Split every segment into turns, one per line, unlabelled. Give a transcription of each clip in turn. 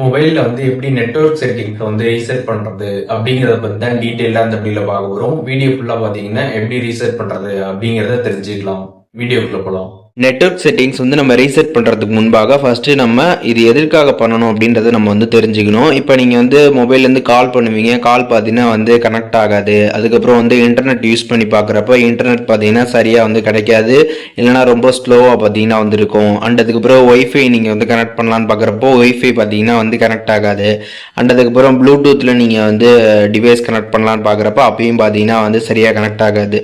மொபைல்ல எப்படி network settings reset பண்றது அப்படிங்கறத பத்தி தான் டீடைலா இந்த வீடியோல பார்க்க போறோம். வீடியோ ஃபுல்லா பாத்தீங்கன்னா எப்படி ரீசெட் பண்றது அப்படிங்கறத தெரிஞ்சுக்கலாம். வீடியோக்குள்ள போலாம்.
நெட்வொர்க் செட்டிங்ஸ் நம்ம ரீசெட் பண்ணுறதுக்கு முன்பாக ஃபஸ்ட்டு நம்ம இது எதற்காக பண்ணணும் அப்படின்றத நம்ம தெரிஞ்சுக்கணும். இப்போ நீங்கள் மொபைல்லேருந்து கால் பண்ணுவீங்க, கால் பார்த்தீங்கன்னா கனெக்ட் ஆகாது. அதுக்கப்புறம் இன்டர்நெட் யூஸ் பண்ணி பார்க்குறப்ப இன்டர்நெட் பார்த்தீங்கன்னா சரியாக கிடைக்காது, இல்லைனா ரொம்ப ஸ்லோவாக பார்த்தீங்கன்னா இருக்கும். அண்ட் அதுக்கப்புறம் ஒய்ஃபை நீங்கள் கனெக்ட் பண்ணலான்னு பார்க்குறப்போ ஒய்ஃபை பார்த்தீங்கன்னா கனெக்ட் ஆகாது. அண்ட் அதுக்கப்புறம் ப்ளூடூத்தில் நீங்கள் டிவைஸ் கனெக்ட் பண்ணலான்னு பார்க்குறப்ப அப்பயும் பார்த்தீங்கன்னா சரியாக கனெக்ட் ஆகாது.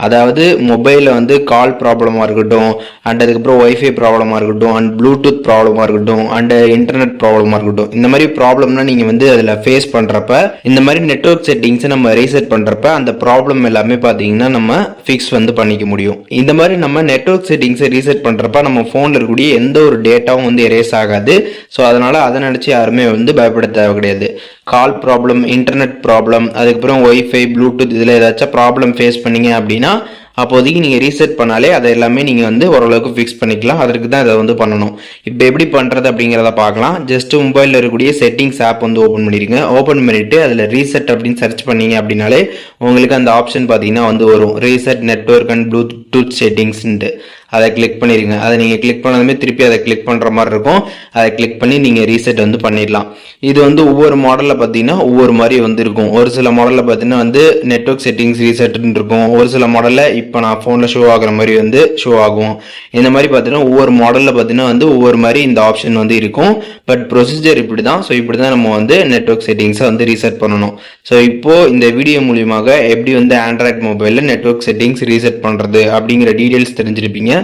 அதாவது மொபைலில் கால் ப்ராப்ளமாக இருக்கட்டும், அண்ட் அதுக்கப்புறம் ஒய்ஃபை ப்ராப்ளமாக இருக்கட்டும், அண்ட் ப்ளூடூத் ப்ராப்ளமாக இருக்கட்டும், அண்ட் இன்டர்நெட் ப்ராப்ளமாக இருக்கட்டும், இந்த மாதிரி ப்ராப்ளம்னா நீங்கள் அதில் ஃபேஸ் பண்ணுறப்ப இந்த மாதிரி நெட்வொர்க் செட்டிங்ஸை நம்ம ரீசெட் பண்ணுறப்ப அந்த ப்ராப்ளம் எல்லாமே பார்த்தீங்கன்னா நம்ம ஃபிக்ஸ் பண்ணிக்க முடியும். இந்த மாதிரி நம்ம நெட்வொர்க் செட்டிங்ஸை ரீசெட் பண்ணுறப்ப நம்ம ஃபோனில் இருக்கக்கூடிய எந்த ஒரு டேட்டாவும் எரேஸ் ஆகாது. ஸோ அதனால் அதை நினச்சி யாருமே பயப்பட தேவை கிடையாது. கால் ப்ராப்ளம், இன்டர்நெட் ப்ராப்ளம், அதுக்கப்புறம் ஒய்ஃபை, ப்ளூடூத் இதில் ஏதாச்சும் ப்ராப்ளம் ஃபேஸ் பண்ணீங்க அப்படின்னா அப்போதைக்கு நீங்கள் ரீசெட் பண்ணாலே அதை எல்லாமே நீங்கள் ஓரளவுக்கு ஃபிக்ஸ் பண்ணிக்கலாம். அதற்கு தான் இதை பண்ணணும். இப்போ எப்படி பண்ணுறது அப்படிங்கிறத பார்க்கலாம். ஜஸ்ட் மொபைலில் இருக்கக்கூடிய செட்டிங்ஸ் ஆப் ஓப்பன் பண்ணிடுங்க. ஓப்பன் பண்ணிவிட்டு அதில் ரீசெட் அப்படின்னு சர்ச் பண்ணீங்க அப்படின்னாலே உங்களுக்கு அந்த ஆப்ஷன் பார்த்தீங்கன்னா வரும், ரீசெட் நெட்வொர்க் அண்ட் ப்ளூடூத் செட்டிங்ஸ்ன்ட்டு. அதை கிளிக் பண்ணிடுங்க. அதை நீங்கள் கிளிக் பண்ணதுமே திருப்பி அதை கிளிக் பண்ணுற மாதிரி இருக்கும். அதை கிளிக் பண்ணி நீங்கள் ரீசெட் பண்ணிடலாம். இது ஒவ்வொரு மாடலில் பார்த்தீங்கன்னா ஒவ்வொரு மாதிரி இருக்கும். ஒரு சில மாடலில் பார்த்தீங்கன்னா நெட்வொர்க் செட்டிங்ஸ் ரீசெட்னு இருக்கும். ஒரு சில மாடலில் இப்போ நான் ஃபோனில் ஷோ ஆகிற மாதிரி ஷோ ஆகும். இந்த மாதிரி பார்த்தீங்கன்னா ஒவ்வொரு மாடலில் பார்த்தீங்கன்னா ஒவ்வொரு மாதிரி இந்த ஆப்ஷன் இருக்கும். பட் ப்ரொசீஜர் இப்படி தான். ஸோ இப்படி தான் நம்ம நெட்வொர்க் செட்டிங்ஸை ரீசெட் பண்ணணும். ஸோ இப்போது இந்த வீடியோ மூலியமாக எப்படி ஆண்ட்ராய்ட் மொபைலில் நெட்வொர்க் செட்டிங்ஸ் ரீசெட் பண்ணுறது அப்படிங்கிற டீடைல்ஸ் தெரிஞ்சிருப்பீங்க.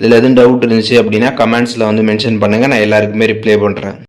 இதில் எதுவும் டவுட் இருந்துச்சு அப்படின்னா கமெண்ட்ஸில் மென்ஷன் பண்ணுங்கள். நான் எல்லாருக்குமே ரிப்ளை பண்ணுறேன்.